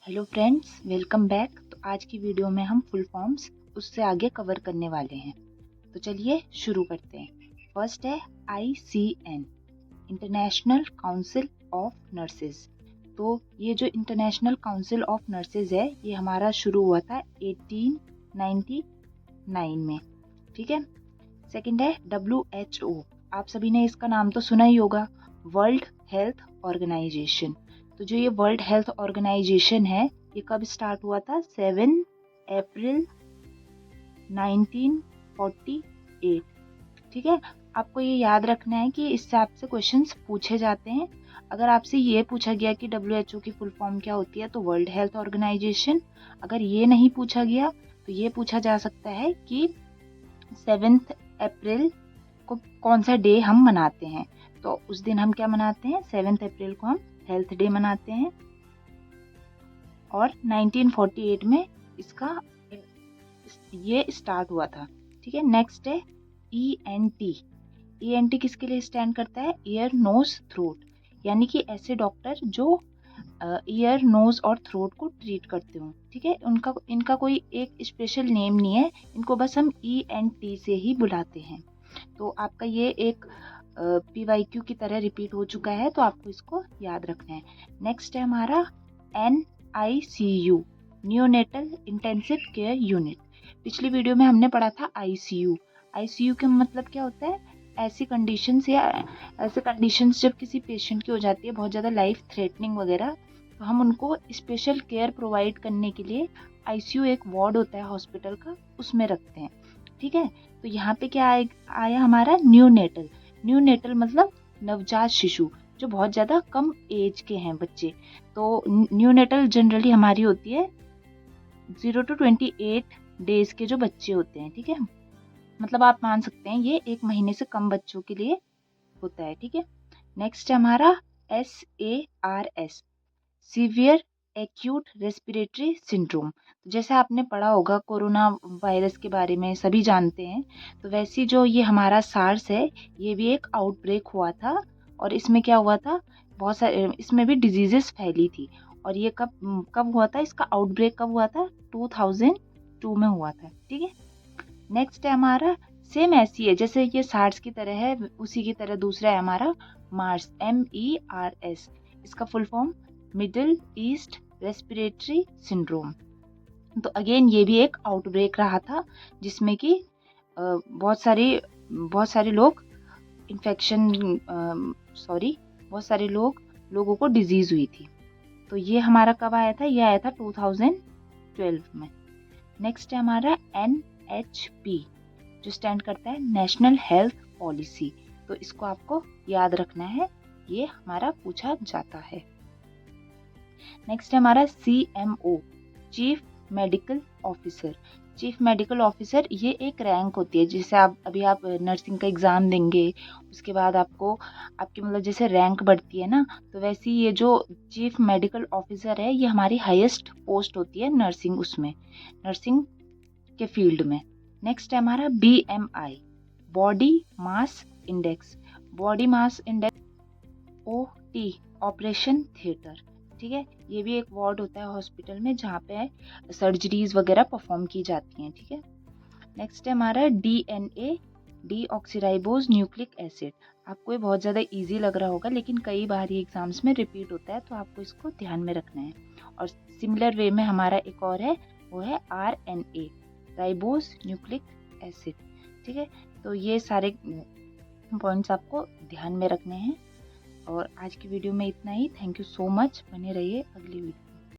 Hello friends, welcome back. तो आज की वीडियो में हम फुल फॉर्म्स उससे आगे कवर करने वाले हैं। तो चलिए शुरू करते हैं। फर्स्ट है ICN, international council of nurses. तो ये जो इंटरनेशनल काउंसिल ऑफ नर्सेज है, ये हमारा शुरू हुआ था 1899 में। ठीक है। सेकंड है WHO। आप सभी ने इसका नाम तो सुना ही होगा, वर्ल्ड हेल्थ ऑर्गेनाइजेशन। तो जो ये वर्ल्ड हेल्थ ऑर्गेनाइजेशन है, ये कब स्टार्ट हुआ था? 7 अप्रैल 1948। ठीक है। आपको ये याद रखना है कि इससे आपसे क्वेश्चंस पूछे जाते हैं। अगर आपसे ये पूछा गया कि WHO की फुल फॉर्म क्या होती है, तो वर्ल्ड हेल्थ ऑर्गेनाइजेशन। अगर ये नहीं पूछा गया तो ये पूछा जा सकता है कि 7 अप्रैल को कौन सा डे हम मनाते हैं। तो उस दिन हम क्या मनाते हैं? 7 अप्रैल को हम हेल्थ डे मनाते हैं। और 1948 में इसका ये स्टार्ट हुआ था। ठीक है। नेक्स्ट है ENT। ENT किसके लिए स्टैंड करता है? ईयर नोज थ्रोट, यानी कि ऐसे डॉक्टर जो ईयर नोज और थ्रोट को ट्रीट करते हो। ठीक है। इनका कोई एक स्पेशल नेम नहीं है, इनको बस हम ENT से ही बुलाते हैं। तो आपका ये एक PYQ की तरह रिपीट हो चुका है, तो आपको इसको याद रखना है। नेक्स्ट है हमारा NICU, neonatal intensive care unit. पिछली वीडियो में हमने पढ़ा था ICU। ICU का मतलब क्या होता है? ऐसी कंडीशंस जब किसी पेशेंट की हो जाती है बहुत ज़्यादा लाइफ थ्रेटनिंग वगैरह, तो हम उनको स्पेशल केयर प्रोवाइड करने के लिए ICU एक वार्ड होता है हॉस्पिटल का, उसमें रखते हैं। ठीक है। तो यहाँ पे क्या आया हमारा? न्यूनेटल। न्यूनेटल मतलब नवजात शिशु, जो बहुत ज़्यादा कम एज के हैं बच्चे। तो न्यूनेटल जनरली हमारी होती है 0 to 28 डेज के जो बच्चे होते हैं। ठीक है। मतलब आप मान सकते हैं ये 1 महीने से कम बच्चों के लिए होता है। ठीक है। नेक्स्ट है हमारा SARS, severe acute respiratory syndrome. जैसे आपने पढ़ा होगा कोरोना वायरस के बारे में, सभी जानते हैं। तो वैसी जो ये हमारा सार्स है, ये भी एक आउटब्रेक हुआ था। और इसमें क्या हुआ था? बहुत सारे इसमें भी डिजीजेस फैली थी। और ये कब कब हुआ था? इसका आउटब्रेक कब हुआ था? 2002 में हुआ था। ठीक है। नेक्स्ट है हमारा, सेम ऐसी है जैसे ये सार्स की तरह है, उसी की तरह दूसरा है हमारा मार्स, MERS। इसका full form middle east respiratory syndrome. तो अगेन ये भी एक आउटब्रेक रहा था, जिसमें कि बहुत सारे लोग इन्फेक्शन बहुत सारे लोगों को डिजीज हुई थी। तो ये हमारा कब आया था? ये आया था 2012 में। नेक्स्ट है हमारा NHP, जो स्टैंड करता है नेशनल हेल्थ पॉलिसी। तो इसको आपको याद रखना है, ये हमारा पूछा जाता है। नेक्स्ट है हमारा CMO, chief medical officer. Chief medical officer ये एक रैंक होती है। जैसे आप नर्सिंग का एग्ज़ाम देंगे, उसके बाद आपकी मतलब जैसे रैंक बढ़ती है ना, तो वैसे ये जो चीफ मेडिकल ऑफिसर है, ये हमारी हाईएस्ट पोस्ट होती है नर्सिंग के फील्ड में। नेक्स्ट है हमारा BMI, body mass index. Body mass index OT, operation theatre. ठीक है। ये भी एक वार्ड होता है हॉस्पिटल में, जहाँ पे सर्जरीज वगैरह परफॉर्म की जाती हैं। ठीक है। नेक्स्ट है हमारा DNA, डीऑक्सीराइबोज न्यूक्लिक एसिड। आपको ये बहुत ज़्यादा इजी लग रहा होगा, लेकिन कई बार ये एग्जाम्स में रिपीट होता है, तो आपको इसको ध्यान में रखना है। और सिमिलर वे में हमारा एक और है, वो है RNA, राइबोज न्यूक्लिक एसिड। ठीक है। तो ये सारे पॉइंट्स आपको ध्यान में रखने हैं। और आज की वीडियो में इतना ही। Thank you so much. बने रहिए अगली वीडियो।